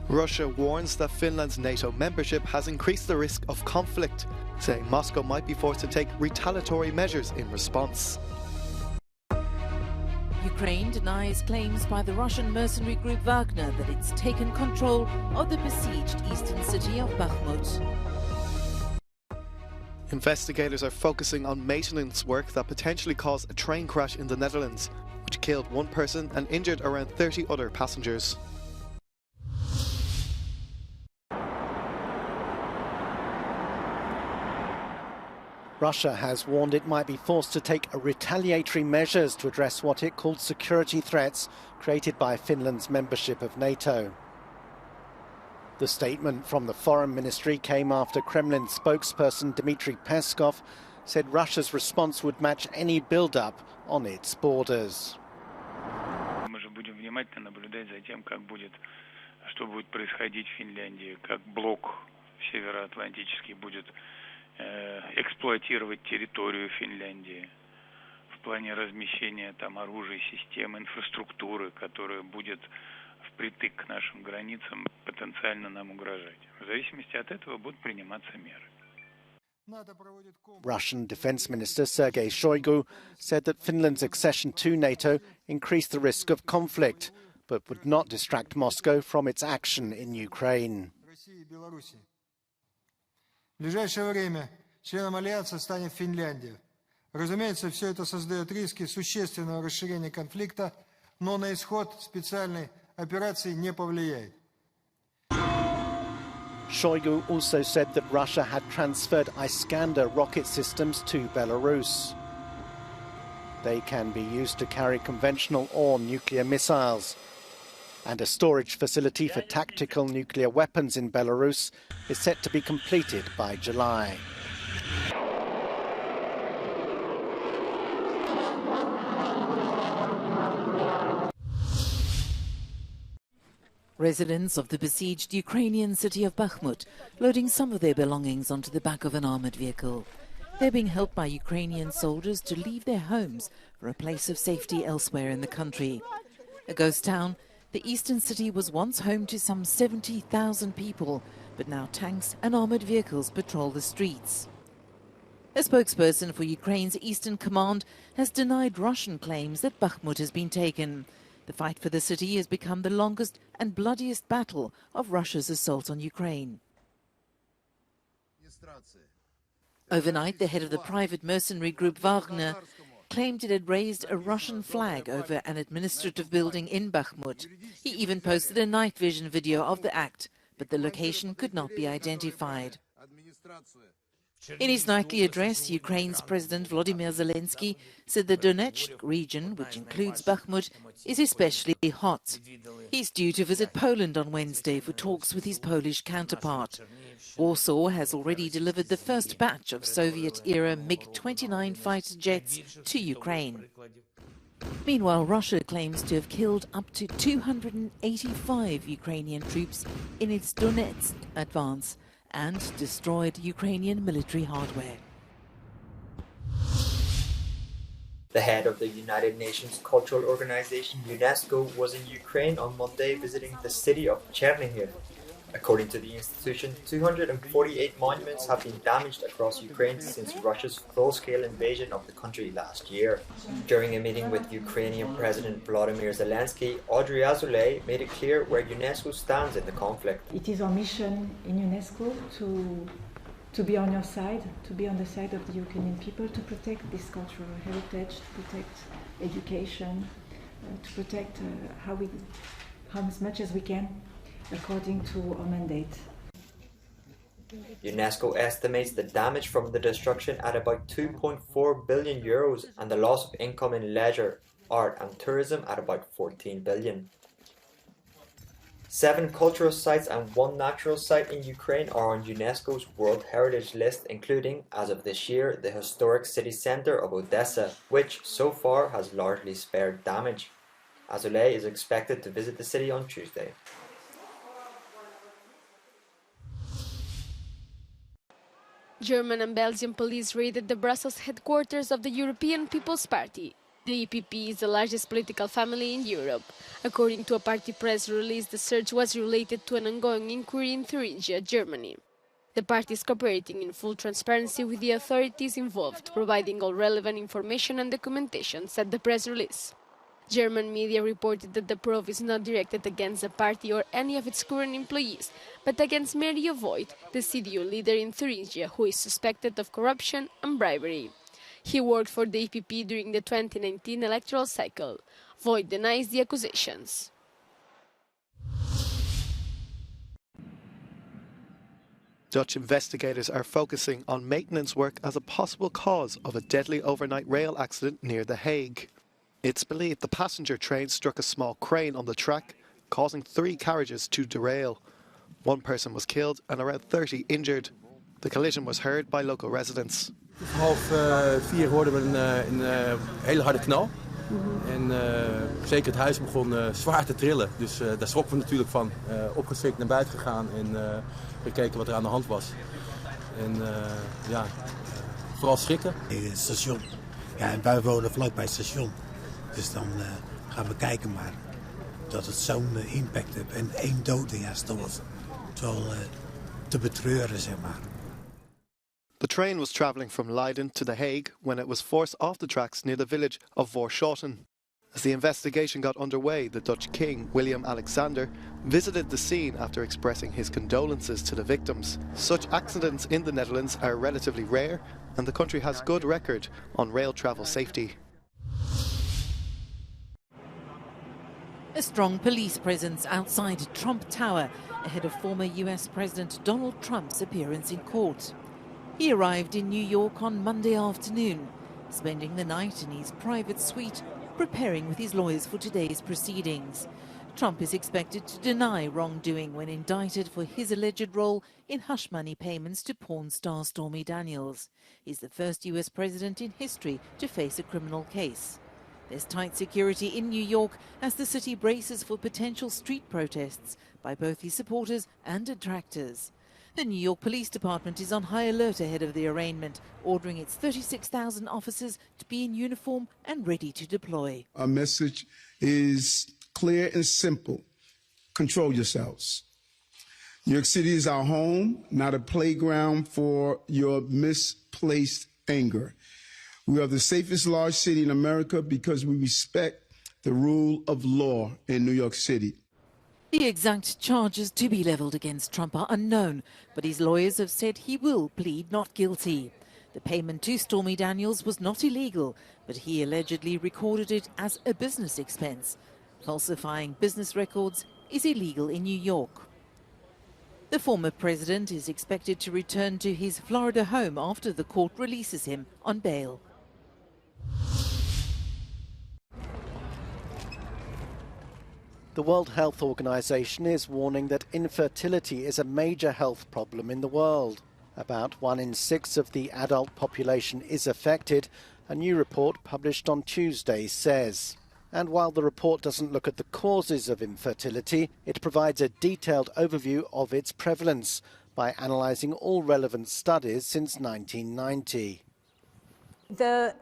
Russia warns that Finland's NATO membership has increased the risk of conflict, saying Moscow might be forced to take retaliatory measures in response. Ukraine denies claims by the Russian mercenary group Wagner that it's taken control of the besieged eastern city of Bakhmut. Investigators are focusing on maintenance work that potentially caused a train crash in the Netherlands, which killed one person and injured around 30 other passengers. Russia has warned it might be forced to take retaliatory measures to address what it called security threats created by Finland's membership of NATO. The statement from the Foreign Ministry came after Kremlin spokesperson Dmitry Peskov said Russia's response would match any build-up on its borders. Мы же будем внимательно наблюдать за тем, что будет происходить в Финляндии, как блок североатлантический будет эксплуатировать территорию Финляндии в плане размещения там оружия, систем, инфраструктуры, которая будет впритык к нашим границам потенциально нам угрожать. В зависимости от этого будут приниматься меры. Russian Defense Minister Sergei Shoigu said that Finland's accession to NATO increased the risk of conflict, but would not distract Moscow from its action in Ukraine. В ближайшее время членом Альянса станет Финляндия. Разумеется, все это создает риски существенного расширения конфликта, но на исход специальной операции не повлияет. Shoigu also said that Russia had transferred Iskander rocket systems to Belarus. They can be used to carry conventional or nuclear missiles. And a storage facility for tactical nuclear weapons in Belarus is set to be completed by July. Residents of the besieged Ukrainian city of Bakhmut loading some of their belongings onto the back of an armoured vehicle. They're being helped by Ukrainian soldiers to leave their homes for a place of safety elsewhere in the country. A ghost town, the eastern city was once home to some 70,000 people, but now tanks and armoured vehicles patrol the streets. A spokesperson for Ukraine's Eastern Command has denied Russian claims that Bakhmut has been taken. The fight for the city has become the longest and bloodiest battle of Russia's assault on Ukraine. Overnight, the head of the private mercenary group Wagner claimed it had raised a Russian flag over an administrative building in Bakhmut. He even posted a night vision video of the act, but the location could not be identified. In his nightly address, Ukraine's President Volodymyr Zelensky said the Donetsk region, which includes Bakhmut, is especially hot. He's due to visit Poland on Wednesday for talks with his Polish counterpart. Warsaw has already delivered the first batch of Soviet-era MiG-29 fighter jets to Ukraine. Meanwhile, Russia claims to have killed up to 285 Ukrainian troops in its Donetsk advance and destroyed Ukrainian military hardware. The head of the United Nations Cultural Organization, UNESCO, was in Ukraine on Monday visiting the city of Chernihiv. According to the institution, 248 monuments have been damaged across Ukraine since Russia's full-scale invasion of the country last year. During a meeting with Ukrainian President Volodymyr Zelensky, Audrey Azoulay made it clear where UNESCO stands in the conflict. It is our mission in UNESCO to be on your side, to be on the side of the Ukrainian people, to protect this cultural heritage, to protect education, to protect how as much as we can, according to our mandate. UNESCO estimates the damage from the destruction at about 2.4 billion euros and the loss of income in leisure, art and tourism at about 14 billion. 7 cultural sites and 1 natural site in Ukraine are on UNESCO's World Heritage List, including, as of this year, the historic city centre of Odessa, which so far has largely spared damage. Azoulay is expected to visit the city on Tuesday. German and Belgian police raided the Brussels headquarters of the European People's Party. The EPP is the largest political family in Europe. According to a party press release, the search was related to an ongoing inquiry in Thuringia, Germany. The party is cooperating in full transparency with the authorities involved, providing all relevant information and documentation, said the press release. German media reported that the probe is not directed against the party or any of its current employees, but against Mario Voigt, the CDU leader in Thuringia, who is suspected of corruption and bribery. He worked for the EPP during the 2019 electoral cycle. Voigt denies the accusations. Dutch investigators are focusing on maintenance work as a possible cause of a deadly overnight rail accident near The Hague. It's believed the passenger train struck a small crane on the track, causing 3 carriages to derail. 1 person was killed and around 30 injured. The collision was heard by local residents. Half 4 hoorden we een hele harde knal. En zeker het huis begon zwaar te trillen. Dus daar schrokken we natuurlijk van. Opgeschrikt naar buiten gegaan en gekeken wat er aan de hand was. En ja, vooral schrikken. Het station. Ja, en wij wonen vlakbij het station. Dus dan gaan we kijken maar dat het zo'n impact heeft. En 1 dode, ja, dat was wel te betreuren, zeg maar. The train was travelling from Leiden to The Hague when it was forced off the tracks near the village of Voorschoten. As the investigation got underway, the Dutch king, William Alexander, visited the scene after expressing his condolences to the victims. Such accidents in the Netherlands are relatively rare, and the country has good record on rail travel safety. A strong police presence outside Trump Tower ahead of former US President Donald Trump's appearance in court. He arrived in New York on Monday afternoon, spending the night in his private suite, preparing with his lawyers for today's proceedings. Trump is expected to deny wrongdoing when indicted for his alleged role in hush money payments to porn star Stormy Daniels. He's the first US president in history to face a criminal case. There's tight security in New York as the city braces for potential street protests by both his supporters and detractors. The New York Police Department is on high alert ahead of the arraignment, ordering its 36,000 officers to be in uniform and ready to deploy. Our message is clear and simple. Control yourselves. New York City is our home, not a playground for your misplaced anger. We are the safest large city in America because we respect the rule of law in New York City. The exact charges to be levelled against Trump are unknown, but his lawyers have said he will plead not guilty. The payment to Stormy Daniels was not illegal, but he allegedly recorded it as a business expense. Falsifying business records is illegal in New York. The former president is expected to return to his Florida home after the court releases him on bail. The World Health Organization is warning that infertility is a major health problem in the world. About 1 in 6 of the adult population is affected, a new report published on Tuesday says. And while the report doesn't look at the causes of infertility, it provides a detailed overview of its prevalence by analysing all relevant studies since 1990. The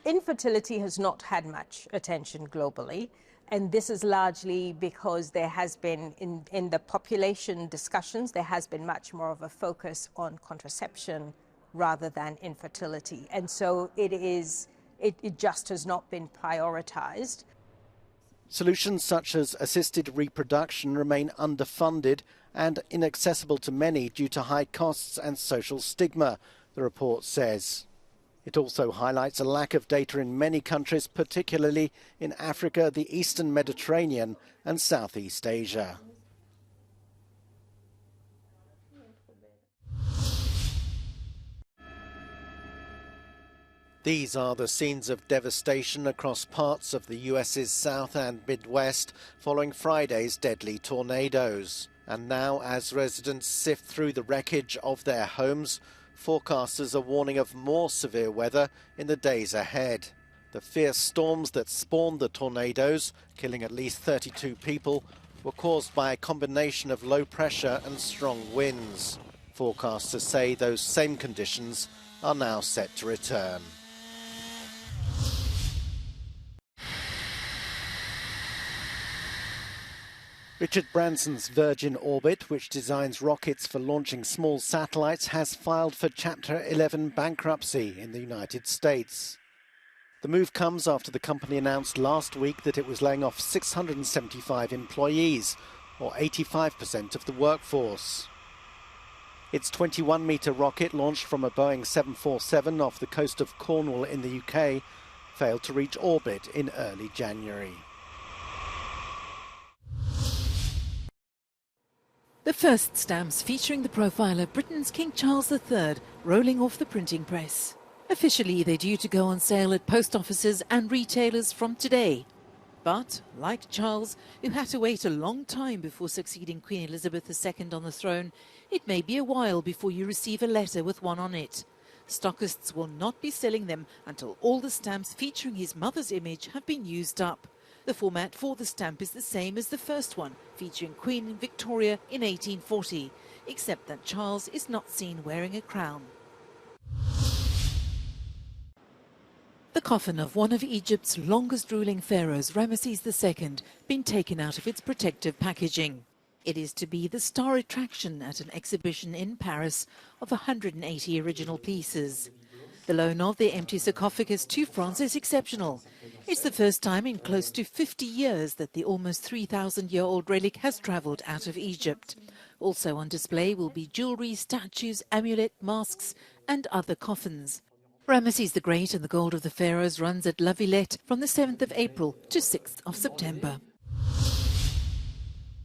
infertility has not had much attention globally. And this is largely because there has been, in the population discussions, there has been much more of a focus on contraception rather than infertility. And so it just has not been prioritized. Solutions such as assisted reproduction remain underfunded and inaccessible to many due to high costs and social stigma, the report says. It also highlights a lack of data in many countries, particularly in Africa, the Eastern Mediterranean and Southeast Asia. These are the scenes of devastation across parts of the US's South and Midwest following Friday's deadly tornadoes. And now, as residents sift through the wreckage of their homes, forecasters are warning of more severe weather in the days ahead. The fierce storms that spawned the tornadoes, killing at least 32 people, were caused by a combination of low pressure and strong winds. Forecasters say those same conditions are now set to return. Richard Branson's Virgin Orbit, which designs rockets for launching small satellites, has filed for Chapter 11 bankruptcy in the United States. The move comes after the company announced last week that it was laying off 675 employees, or 85% of the workforce. Its 21-metre rocket, launched from a Boeing 747 off the coast of Cornwall in the UK, failed to reach orbit in early January. The first stamps featuring the profile of Britain's King Charles III rolling off the printing press. Officially, they're due to go on sale at post offices and retailers from today. But, like Charles, who had to wait a long time before succeeding Queen Elizabeth II on the throne, it may be a while before you receive a letter with one on it. Stockists will not be selling them until all the stamps featuring his mother's image have been used up. The format for the stamp is the same as the first one, featuring Queen Victoria in 1840, except that Charles is not seen wearing a crown. The coffin of one of Egypt's longest ruling pharaohs, Ramesses II, been taken out of its protective packaging. It is to be the star attraction at an exhibition in Paris of 180 original pieces. The loan of the empty sarcophagus to France is exceptional. It's the first time in close to 50 years that the almost 3,000-year-old relic has travelled out of Egypt. Also on display will be jewellery, statues, amulet, masks and other coffins. Ramesses the Great and the Gold of the Pharaohs runs at La Villette from the 7th of April to 6th of September.